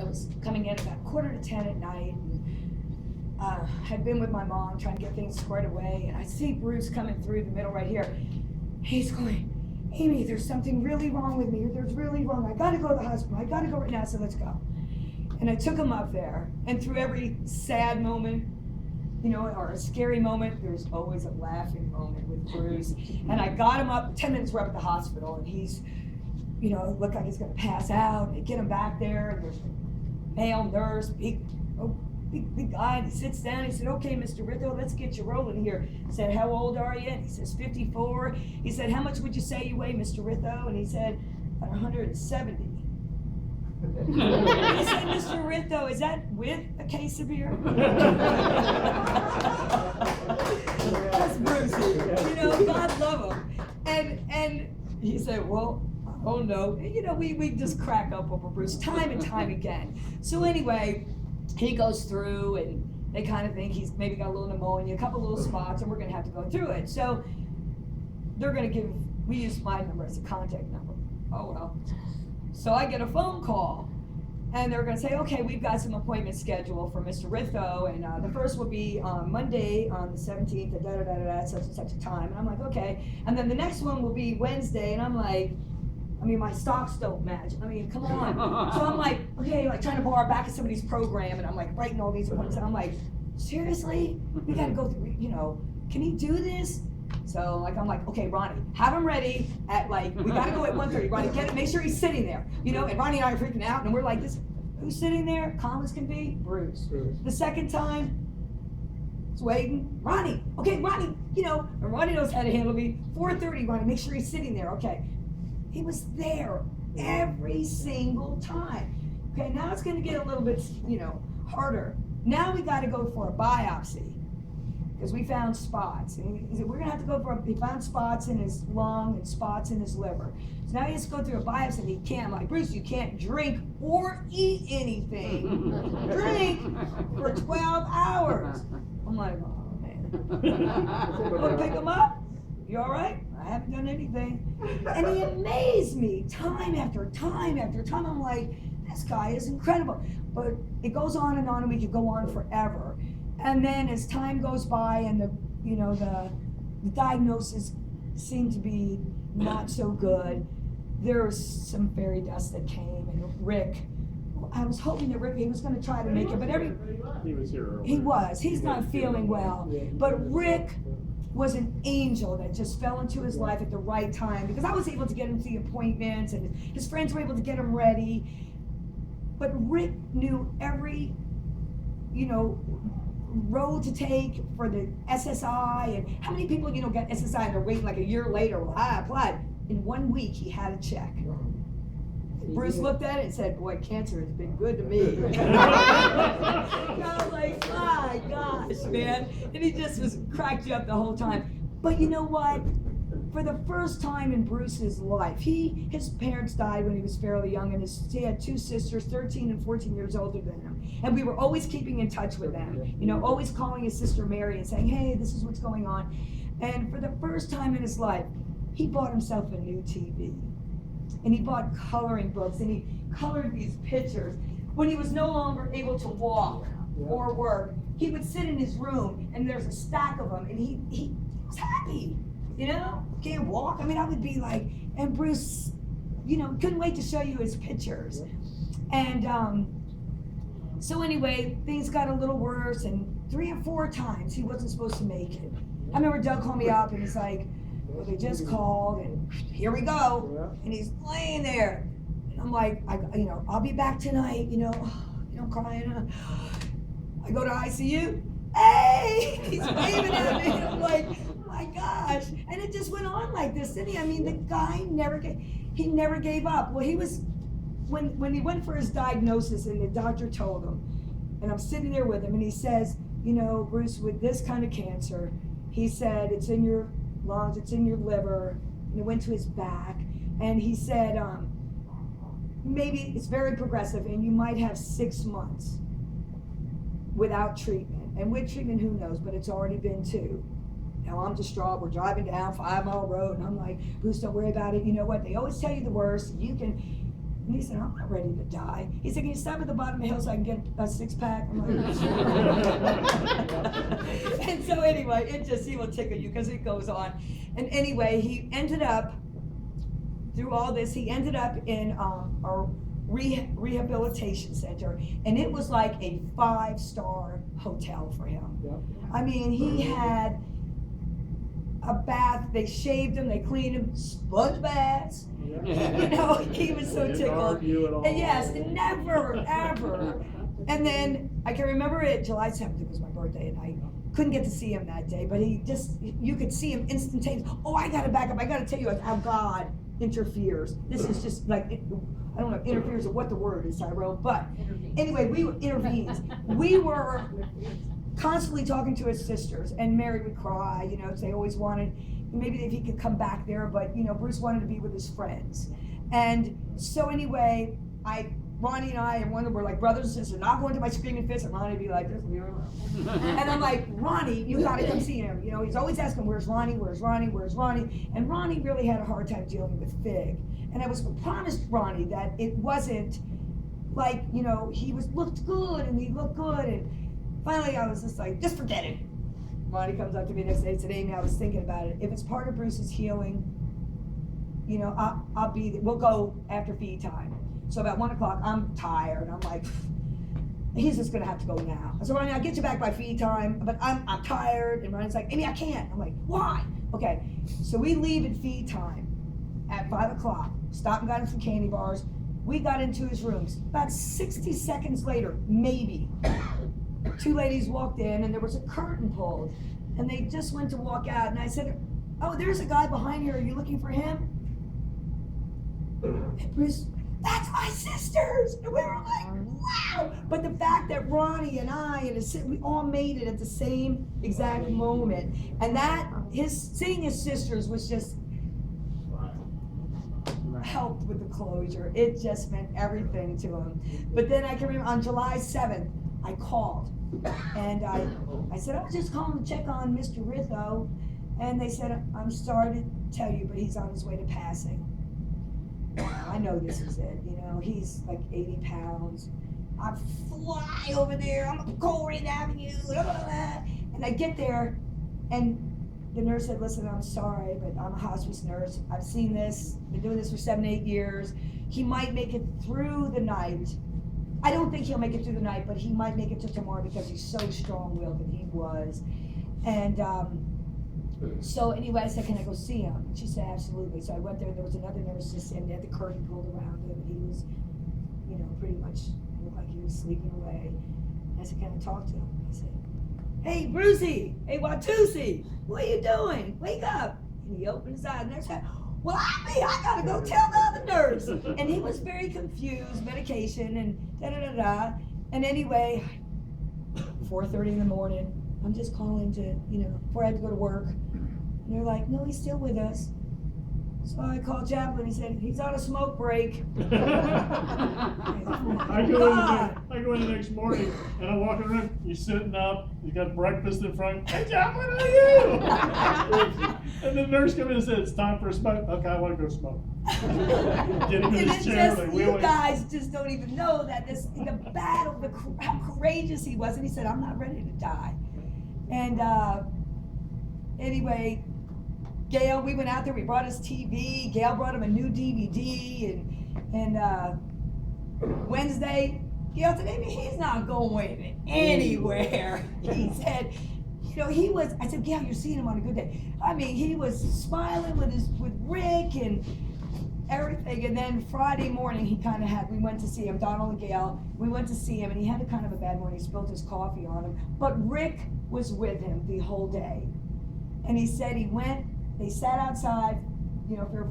was coming in about 9:45 at night, and had been with my mom trying to get things squared away, and I see Bruce coming through the middle right here. He's going, Amy, there's something really wrong with me. There's really wrong. I gotta go to the hospital. I gotta go right now. So let's go. And I took him up there, and through every sad moment, or a scary moment, there's always a laughing moment with Bruce. And I got him up. 10 minutes we're up at the hospital, and he's, looked like he's gonna pass out. And I get him back there, and there's a male nurse, big guy, and he sits down. He said, okay, Mr. Ritho, let's get you rolling here. I said, how old are you? And he says, 54. He said, how much would you say you weigh, Mr. Ritho? And he said, about 170. I said, Mr. Ritho, is that with a case of beer? That's Brucey. God love him. And he said, well, oh no. We just crack up over Bruce time and time again. So anyway, he goes through, and they kind of think he's maybe got a little pneumonia, a couple little spots, and we're going to have to go through it. So they're going to we use my number as a contact number. Oh well. So I get a phone call, and they're going to say, okay, we've got some appointments scheduled for Mr. Ritho, and the first will be on Monday on the 17th at such and such a time. And I'm like, okay. And then the next one will be Wednesday, and I'm like, my stocks don't match. Come on. So I'm like, okay, trying to borrow back at somebody's program, and I'm like writing all these appointments, and I'm like, seriously? We got to go through, can he do this? So I'm like, okay, Ronnie, have him ready at we got to go at 1:30. Ronnie, get it, make sure he's sitting there. And Ronnie and I are freaking out, and we're like, who's sitting there? Calm as can be? Bruce. The second time, it's waiting. Ronnie, okay, Ronnie, and Ronnie knows how to handle me. 4:30, Ronnie, make sure he's sitting there, okay. He was there every single time. Okay, now it's gonna get a little bit, harder. Now we gotta go for a biopsy, because we found spots. And he said, we're gonna have to go he found spots in his lung and spots in his liver. So now he has to go through a biopsy, and he can't. I'm like, Bruce, you can't drink or eat anything. Drink for 12 hours. I'm like, oh man. Wanna pick him up? You all right? I haven't done anything. And he amazed me time after time after time. I'm like, this guy is incredible. But it goes on, and we could go on forever. And then as time goes by, and the diagnosis seemed to be not so good, there was some fairy dust that came, and Rick, I was hoping that Rick, he was going to try to make it, but he was here earlier. he was. He's not feeling well. But Rick was an angel that just fell into his life at the right time, because I was able to get him to the appointments, and his friends were able to get him ready. But Rick knew every, road to take for the SSI, and how many people, get SSI and they're waiting like a year later. Well, I applied. In 1 week, he had a check. Bruce looked at it and said, boy, cancer has been good to me. And I was like, my gosh, man. And he just cracked you up the whole time. But you know what? For the first time in Bruce's life, his parents died when he was fairly young, and he had 2 sisters, 13 and 14 years older than him. And we were always keeping in touch with them, always calling his sister Mary and saying, hey, this is what's going on. And for the first time in his life, he bought himself a new TV. And he bought coloring books, and he colored these pictures. When he was no longer able to walk or work, he would sit in his room, and there's a stack of them, and he was happy. Can't walk. I would be like, and Bruce, couldn't wait to show you his pictures. And so anyway, things got a little worse, and 3 or 4 times he wasn't supposed to make it. I remember Doug called me up, and he's like, well, they just called, and here we go. And he's laying there. And I'm like, I'll be back tonight, crying. I go to ICU. Hey, he's waving at me. And I'm like, my gosh. And it just went on like this, didn't he? The guy never gave up. Well, he was, when he went for his diagnosis, and the doctor told him, and I'm sitting there with him, and he says, Bruce, with this kind of cancer, he said, it's in your lungs, it's in your liver, and it went to his back, and he said, maybe it's very progressive, and you might have 6 months without treatment, and with treatment, who knows, but it's already been 2. Now I'm distraught. We're driving down 5 Mile Road, and I'm like, Bruce, don't worry about it. You know what? They always tell you the worst. And he said, I'm not ready to die. He said, can you stop at the bottom of the hill so I can get a 6-pack? I'm like, and so anyway, he will tickle you because it goes on. And anyway, he ended up, through all this, he ended up in a rehabilitation center. And it was like a 5-star hotel for him. Yep. I mean, he had a bath, they shaved him, they cleaned him, sponge baths. You know, he was so tickled. And yes, never, ever. And then I can remember it, July 7th, it was my birthday, and I couldn't get to see him that day, but you could see him instantaneously. Oh, I gotta back up, I gotta tell you how God interferes. This is just like, I don't know if interferes or what the word is, Tyrone, but anyway, intervenes. We were constantly talking to his sisters, and Mary would cry, you know, they always wanted, maybe if he could come back there, but you know, Bruce wanted to be with his friends. And so anyway, Ronnie and I and Wanda were like brothers and sisters, not going to my screaming fits, and Ronnie would be like, just leave her alone. And I'm like, Ronnie, you gotta come see him. You know, he's always asking, where's Ronnie, where's Ronnie, where's Ronnie? And Ronnie really had a hard time dealing with Fig. And I was promised Ronnie that it wasn't like, you know, looked good and he looked good, and finally I was just like, just forget it. Ronnie comes up to me next day and said, Amy, I was thinking about it. If it's part of Bruce's healing, you know, I'll be there. We'll go after feed time. So about 1 o'clock, I'm tired. I'm like, he's just gonna have to go now. I said, Ronnie, I'll get you back by feed time, but I'm tired. And Ronnie's like, Amy, I can't. I'm like, why? Okay, so we leave at feed time at 5 o'clock. Stop and got him some candy bars. We got into his rooms. About 60 seconds later, maybe, 2 ladies walked in and there was a curtain pulled. And they just went to walk out. And I said, oh, there's a guy behind here. Are you looking for him? And Bruce, that's my sisters. And we were like, wow. But the fact that Ronnie and I and we all made it at the same exact moment. And that, seeing his sisters was just helped with the closure. It just meant everything to him. But then I can remember on July 7th, I called and I said, I was just calling to check on Mr. Ritho. And they said, I'm sorry to tell you, but he's on his way to passing. I know this is it, you know, he's like 80 pounds. I fly over there, I'm on Coleraine Avenue, blah, blah, blah. And I get there and the nurse said, listen, I'm sorry, but I'm a hospice nurse. I've seen this, been doing this for 7-8 years. He might make it through the night. I don't think he'll make it through the night, but he might make it to tomorrow because he's so strong-willed, and he was. And so anyway, I said, can I go see him? And she said, absolutely. So I went there, and there was another nurse just and they had the curtain pulled around him, and he was, you know, pretty much looked like he was sleeping away. And I said, can I talk to him? I said, hey, Brucey, hey, Watusi, what are you doing? Wake up. And he opened his eyes, and I said, well, I gotta go tell the other nurse. And he was very confused, medication, and da-da-da-da. And anyway, 4:30 in the morning, I'm just calling to, you know, before I had to go to work. And they're like, no, he's still with us. So I called Chaplain, he said, he's on a smoke break. I go in the next morning and I'm walking around, he's sitting up, he's got breakfast in front. Hey Chaplain, how are you? And the nurse comes in and says, it's time for a smoke. Okay, I want to go smoke. Get him in his chair. Just, you guys just don't even know that the battle, how courageous he was. And he said, I'm not ready to die. And anyway, Gail, we went out there, we brought his TV, Gail brought him a new DVD, and Wednesday, Gail said, Amy, he's not going anywhere. He said, you know, I said, Gail, you're seeing him on a good day. I mean, he was smiling with Rick and everything, and then Friday morning, we went to see him, Donald and Gail, we went to see him, and he had a kind of a bad morning, he spilled his coffee on him, but Rick was with him the whole day. And he said they sat outside, you know, for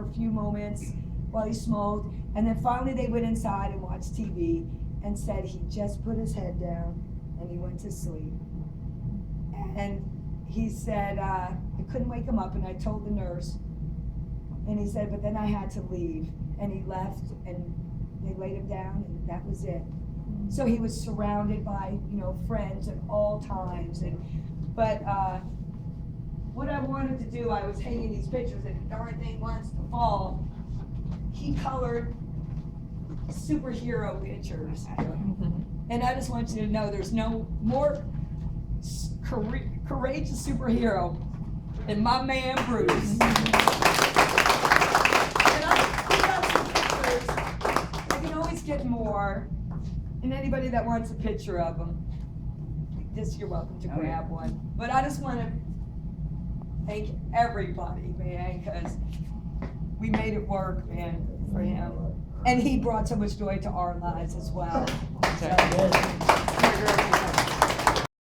a few moments while he smoked, and then finally they went inside and watched TV, and said he just put his head down and he went to sleep. And he said, I couldn't wake him up, and I told the nurse, and he said, but then I had to leave, and he left, and they laid him down, and that was it. So he was surrounded by, you know, friends at all times, but what I wanted to do, I was hanging these pictures, and the darn thing wants to fall. He colored superhero pictures. And I just want you to know there's no more courageous superhero than my man Bruce. And we got some pictures. I can always get more. And anybody that wants a picture of him, you're welcome to grab one. But I just want to thank everybody, man, because we made it work, man, for him. And he brought so much joy to our lives as well. So,